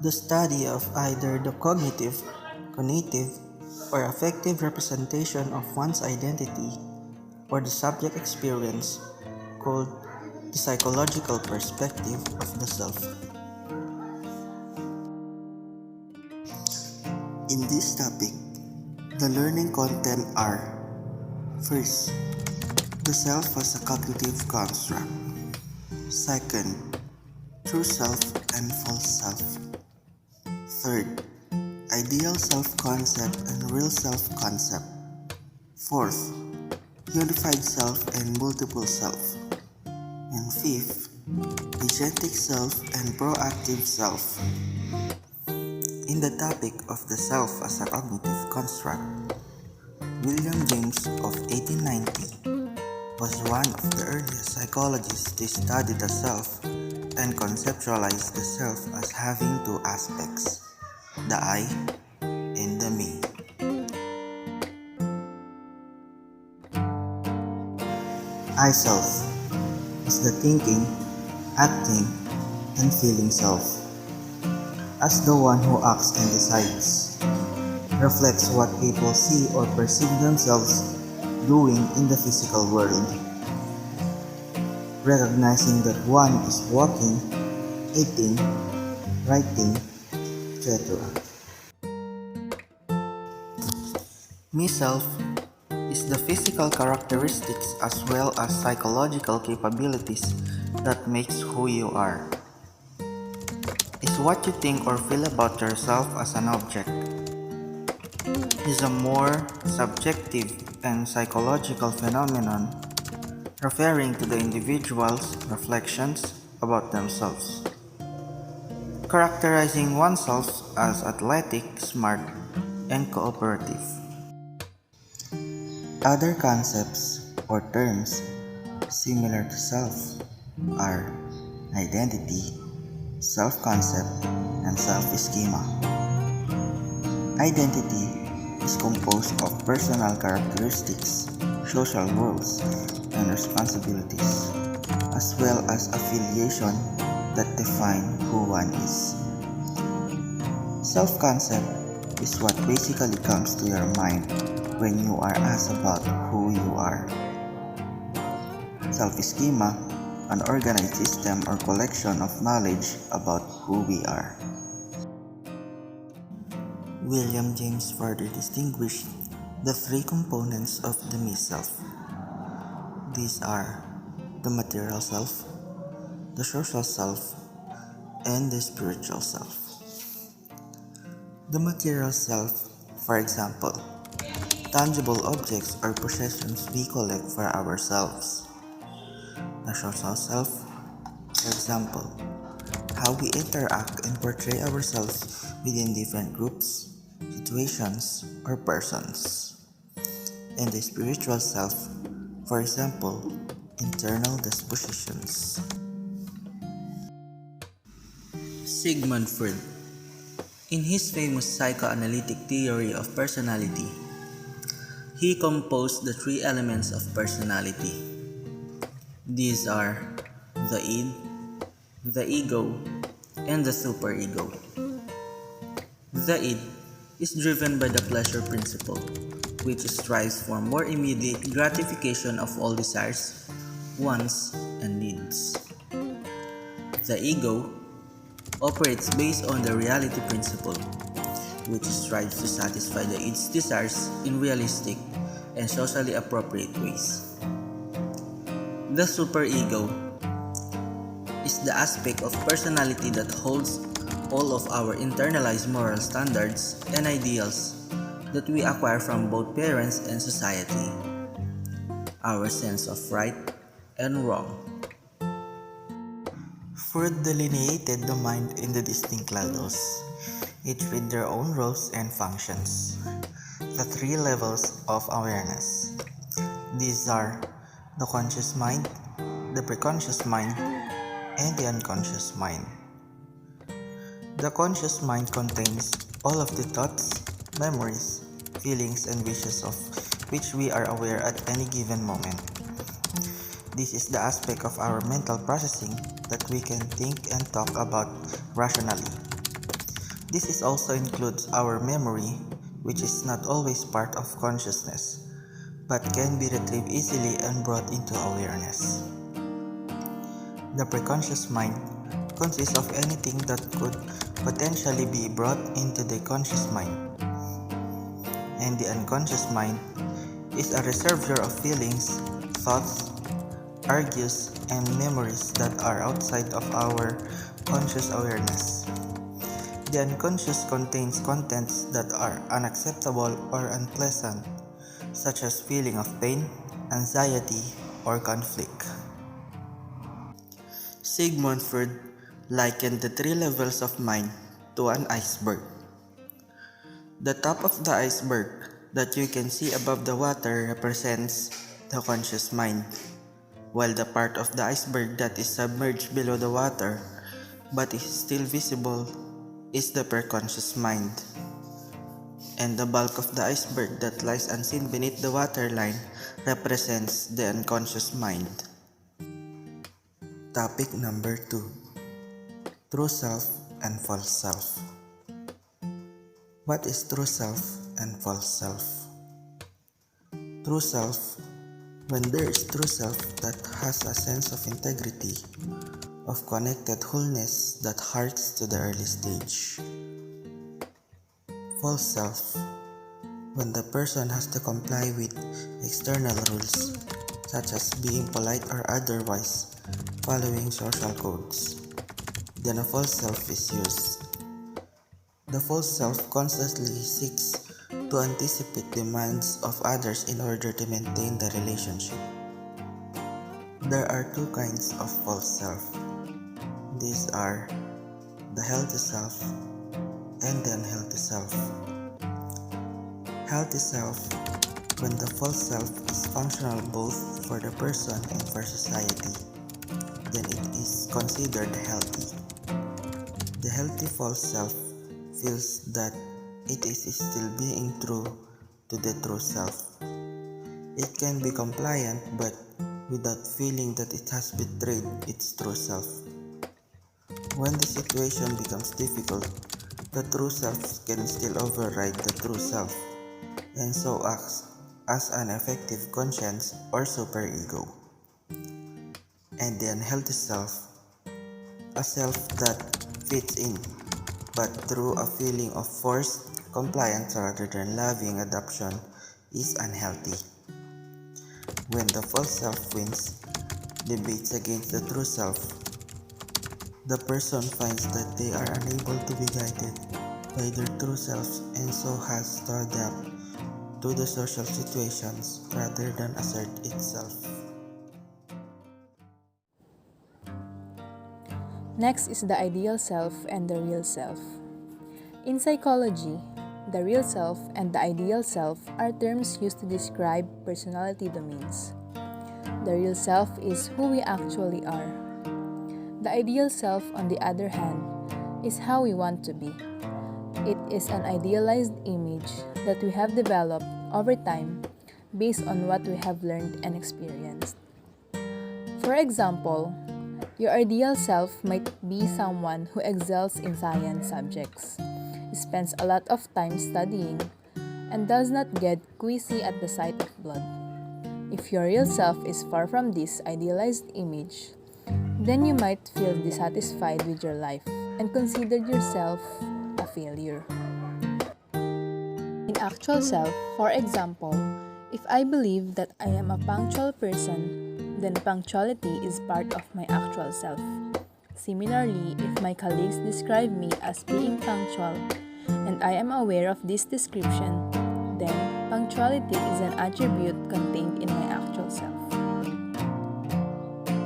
The study of either the cognitive, or affective representation of one's identity or the subject experience, called the psychological perspective of the self. In this topic, the learning content are: first, the self as a cognitive construct; second, true self and false self; third, ideal self-concept and real self-concept; fourth, unified self and multiple self; and fifth, agentic self and proactive self. In the topic of the self as a cognitive construct, William James of 1890 was one of the earliest psychologists to study the self and conceptualize the self as having two aspects, the I and the me. I self is the thinking, acting, and feeling self. As the one who acts and decides, reflects what people see or perceive themselves doing in the physical world. Recognizing that one is walking, eating, writing, etc. Me-self is the physical characteristics as well as psychological capabilities that makes who you are. Is what you think or feel about yourself as an object. Is a more subjective and psychological phenomenon referring to the individual's reflections about themselves, characterizing oneself as athletic, smart, and cooperative. Other concepts or terms similar to self are identity, self-concept, and self-schema. Identity is composed of personal characteristics, social roles, and responsibilities, as well as affiliation that define who one is. Self-concept is what basically comes to your mind when you are asked about who you are. Self-schema, an organized system or collection of knowledge about who we are. William James further distinguished the three components of the me-self. These are the material self, the social self, and the spiritual self. The material self, for example, tangible objects or possessions we collect for ourselves. The social self, for example, how we interact and portray ourselves within different groups, situations, or persons. And the spiritual self, for example, internal dispositions. Sigmund Freud, in his famous psychoanalytic theory of personality, he composed the three elements of personality. These are the id, the ego, and the superego. The id is driven by the pleasure principle, which strives for more immediate gratification of all desires, wants, and needs. The ego operates based on the reality principle, which strives to satisfy its desires in realistic and socially appropriate ways. The superego is the aspect of personality that holds all of our internalized moral standards and ideals that we acquire from both parents and society, our sense of right and wrong. Freud delineated the mind into distinct levels, each with their own roles and functions. The three levels of awareness. These are the conscious mind, the preconscious mind, and the unconscious mind. The conscious mind contains all of the thoughts, memories, feelings, and wishes of which we are aware at any given moment. This is the aspect of our mental processing that we can think and talk about rationally. This also includes our memory, which is not always part of consciousness, but can be retrieved easily and brought into awareness. The preconscious mind consists of anything that could potentially be brought into the conscious mind. And the unconscious mind is a reservoir of feelings, thoughts, argues, and memories that are outside of our conscious awareness. The unconscious contains contents that are unacceptable or unpleasant, such as feeling of pain, anxiety, or conflict. Sigmund Freud likened the three levels of mind to an iceberg. The top of the iceberg that you can see above the water represents the conscious mind, while the part of the iceberg that is submerged below the water but is still visible is the preconscious mind. And the bulk of the iceberg that lies unseen beneath the waterline represents the unconscious mind. Topic number 2. True Self and False Self. What is true self and false self? True self, when there is true self that has a sense of integrity, of connected wholeness that harks to the early stage. False self, when the person has to comply with external rules, such as being polite or otherwise following social codes, then a false self is used. The false self constantly seeks to anticipate demands of others in order to maintain the relationship. There are two kinds of false self. These are the healthy self and the unhealthy self. Healthy self, when the false self is functional both for the person and for society, then it is considered healthy. The healthy false self feels that it is still being true to the true self. It can be compliant but without feeling that it has betrayed its true self. When the situation becomes difficult, the true self can still override the true self and so acts as an effective conscience or superego. And the unhealthy self, a self that fits in but through a feeling of forced compliance rather than loving adoption, is unhealthy. When the false self wins debates against the true self, the person finds that they are unable to be guided by their true selves and so has to adapt to the social situations rather than assert itself. Next is the ideal self and the real self. In psychology, the real self and the ideal self are terms used to describe personality domains. The real self is who we actually are. The ideal self, on the other hand, is how we want to be. It is an idealized image that we have developed over time based on what we have learned and experienced. For example, your ideal self might be someone who excels in science subjects, spends a lot of time studying, and does not get queasy at the sight of blood. If your real self is far from this idealized image, then you might feel dissatisfied with your life and consider yourself a failure. In actual self, for example, if I believe that I am a punctual person, then punctuality is part of my actual self. Similarly, if my colleagues describe me as being punctual, and I am aware of this description, then punctuality is an attribute contained in my actual self.